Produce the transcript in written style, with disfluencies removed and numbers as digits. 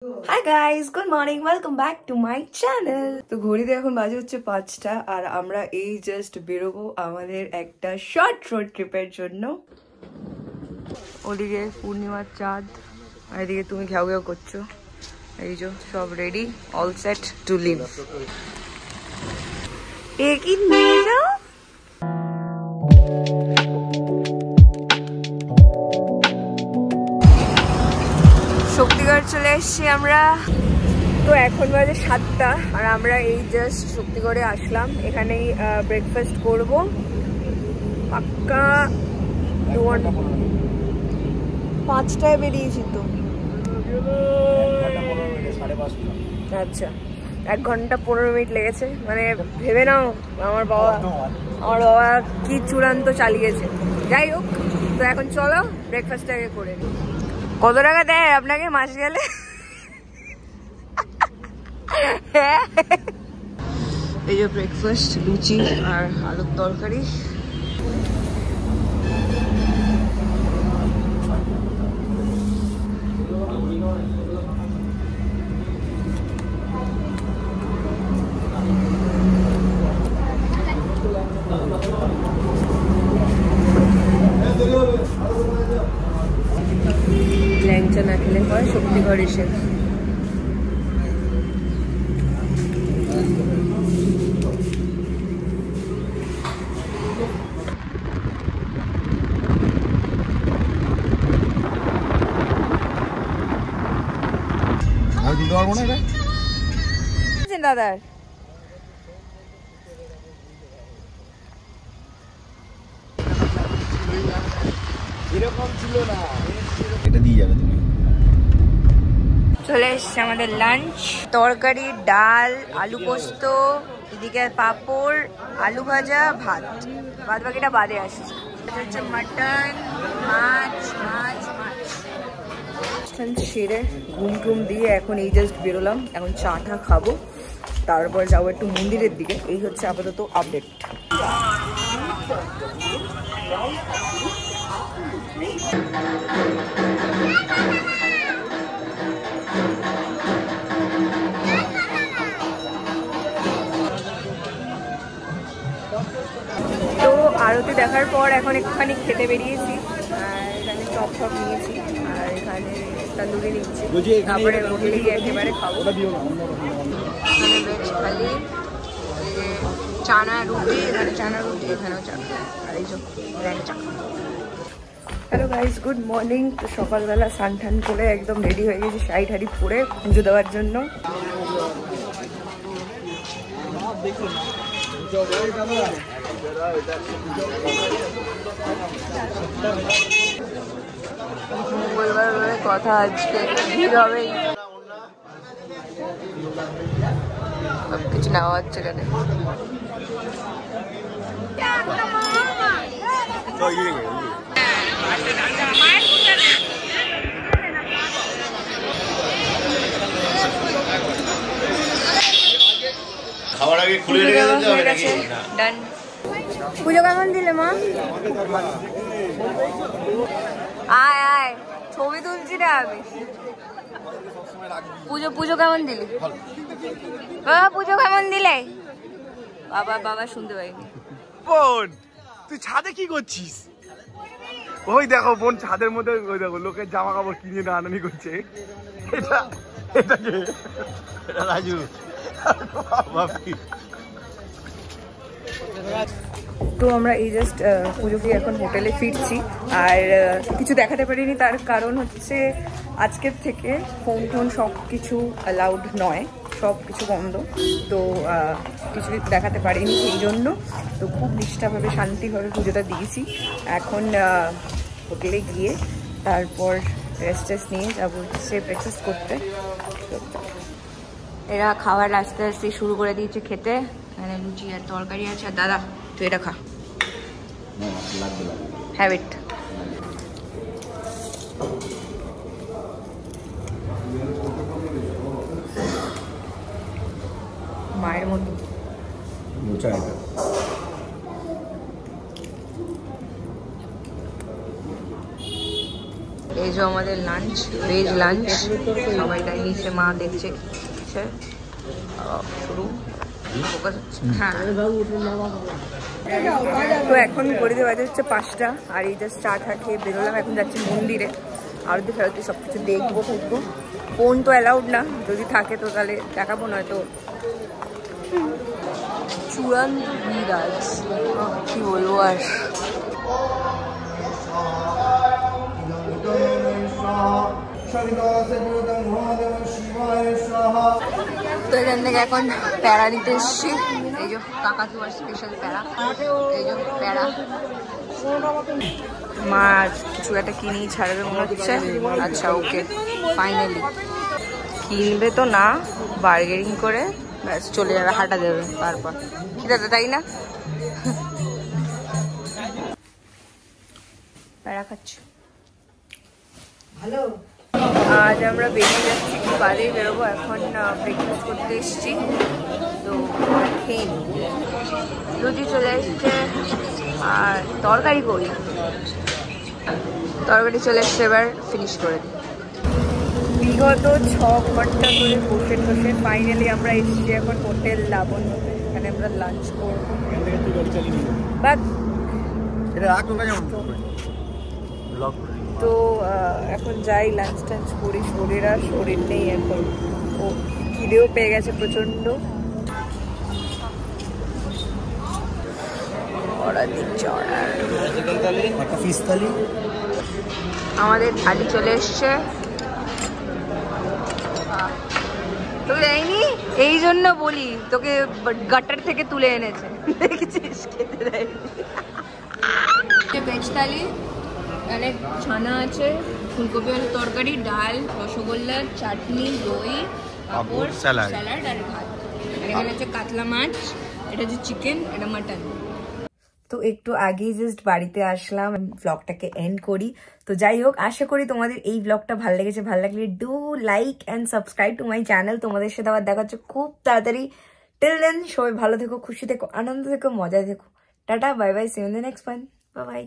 Hi guys, good morning, welcome back to my channel. তো ঘড়িতে এখন বাজে হচ্ছে 5টা আর আমরা এই জাস্ট বেরোবো আমাদের একটা শর্ট রোড ট্রিপের জন্য। ওদিকে পূর্ণিমার চাঁদ আর এদিকে তুমি ঘেউ ঘেউ করছো। এই যে সব ready, all set to leave. এ কি নিয়ে যাও? শক্তিগড় চলে এসছি আমরা। তো এখন বাজে 7টা আর আমরা এই জাস্ট শক্তিগড়ে আসলাম। এখানেই ব্রেকফাস্ট করব। পাক্কা 5টায় বেরিয়েছি তো। আচ্ছা, 1 ঘন্টা 15 মিনিট লেগেছে। মানে ভেবে নাও আমার বাবা কি চূড়ান্ত চালিয়েছে। যাই হোক, তো এখন চলো ব্রেকফাস্টটাকে করে নিই। কত টাকা দেয় আপনাকে মাস গেলে? এই যে ব্রেকফাস্ট, লুচি আর আলুর তরকারি। ল্যাংচা না খেলে হয় শক্তিগড় এসে। দাদার এরকম ছিল না, এটা দিয়ে যাবে তুমি। চলে এসছে আমাদের লাঞ্চ। তরকারি, ডাল, আলু পোস্ত, এদিকে পাঁপড়, আলু ভাজা, ভাত। বাদ বাকিটা বাদে আসছে। হচ্ছে মাটন, মাছ। সেরে ঘুম টুম দিয়ে এখন এই জাস্ট বেরোলাম। এখন চাটা খাবো, তারপর যাবো একটু মন্দিরের দিকে। এই হচ্ছে আপাতত আপডেট। তো আরতি দেখার পর এখন একটুখানি খেতে বেরিয়েছি। আর এখানে চপ নিয়েছি আর এখানে তন্দুরি নিচ্ছি। তারপরে হোটেলে গিয়ে একেবারে খাবো। এখানে ভেজ থালি, চানা রুটি, এখানে চানা রুটি, এখানেও চানা, আর এই যে ল্যাংচা। Hello guys, good morning. তো সকালবেলা স্নান টান করে একদম রেডি হয়ে গেছি শাড়ি ঠাড়ি পরে পুজো দেওয়ার জন্য। মঙ্গলবার বলে কথা, আজকে ভিড় হবেই। সবকিছু নেওয়া হচ্ছে এখানে। খাওয়ার আগে খুলে রেখে দিতে হবে নাকি? ডান। পুজো কেমন দিলে মা? আয় আয়, ছবি তুলছি না আমি। পুজো কেমন দিলি? বাবা পুজো কেমন দিলে? বাবা শুনতে পাইনি। বোন, তুই ছাদে কি করছিস? ওই দেখো বোন ছাদের মধ্যে, ওই দেখো লোকের জামা কাপড় কিনে আনানি করছে। এটা কে? এটা রাজু। তো আমরা এই জাস্ট পুজো দিয়ে এখন হোটেলে ফিরছি। আর কিছু দেখাতে পারিনি, তার কারণ হচ্ছে আজকের থেকে ফোন সব কিছু অ্যালাউড নয়, সব কিছু বন্ধ। তো কিছু দেখাতে পারিনি সেই জন্য। তো খুব নিষ্ঠাভাবে শান্তিভাবে পুজোটা দিয়েছি। এখন হোটেলে গিয়ে তারপর রেস্ট নিয়ে যাবো হচ্ছে ব্রেকফাস্ট করতে। এরা খাবার আস্তে আস্তে শুরু করে দিয়েছে খেতে। এখানে লুচি আর তরকারি আছে। আর দাদা তুই এটা খা, হ্যাবিট। মায়ের মতো এই যে আমাদের লাঞ্চ, ভেজ লাঞ্চ সবাই তাই নিচে, মা দেখছে শুরু। হ্যাঁ, তো এখন ঘড়িতে বাজে হচ্ছে 5টা, আর এই জাস্ট চা খেয়ে বেরোলাম। এখন যাচ্ছি মন্দিরে, আরতি ফেরতি সব কিছু দেখবো ফুটবো। ফোন তো অ্যালাউড না, যদি থাকে তো তাহলে দেখাবো, নয়তো চূড়ান্ত বিরাজ, কি বলবো আর। তো এখান থেকে এখন প্যারা নিতে এসছি, এই যে কাকাতুয়ার স্পেশাল প্যারা, এই যে প্যারা। মা কিছু একটা কিনেই ছাড়বে মনে হচ্ছে। আচ্ছা ওকে, ফাইনালি কিনবে তো না, বার্গেনিং করে ব্যাস চলে যাবে, হাঁটা দেবে তারপর, ঠিক আছে তাই না? প্যারা খাচ্ছি। হ্যালো, আজ আমরা বেরিয়ে যাচ্ছি, একটু বাদেই বেরোবো। এখন ব্রেকফাস্ট করতে এসছি, তো খেয়ে নিই। রুটি চলে এসছে, আর তরকারি করি, তরকারি চলে এসছে, এবার ফিনিশ করে দিই। বিগত 6 ঘন্টা ধরে বসে বসে ফাইনালি আমরা এসেছি এখন হোটেল লাবণ্য, এখানে আমরা লাঞ্চ করবো। তো এখন যাই, লাঞ্চ টাঞ্চ করি। শরীর নেই এখন, ও খিদেও পেয়ে গেছে প্রচন্ড। আমাদের থালি চলে এসছে, তোকে দেয়নি, এই জন্য বলি তোকে গাটার থেকে তুলে এনেছে, দেখেছিস? খেতে দেয়নি। ভেজ থালি, এখানে ছানা আছে, ফুলকপি আলু তরকারি, ডাল, রসগোল্লা, চাটনি, দই, পাঁপড়, স্যালাড আর ভাত। আর এখানে আছে কাতলা মাছ, এটা হচ্ছে চিকেন, এটা মাটন। তো একটু আগেই জাস্ট বাড়িতে আসলাম, ব্লগটাকে এন্ড করি। তো যাই হোক, আশা করি তোমাদের এই ব্লগটা ভালো লেগেছে। ভালো লাগলে do like and subscribe to my channel. তোমাদের সাথে আবার দেখা হচ্ছে খুব তাড়াতাড়ি। টিল দেন সবাই ভালো থেকো, খুশি থেকো, আনন্দ থেকো, মজা থেকো। Tata, bye bye, see you in the next one, bye by.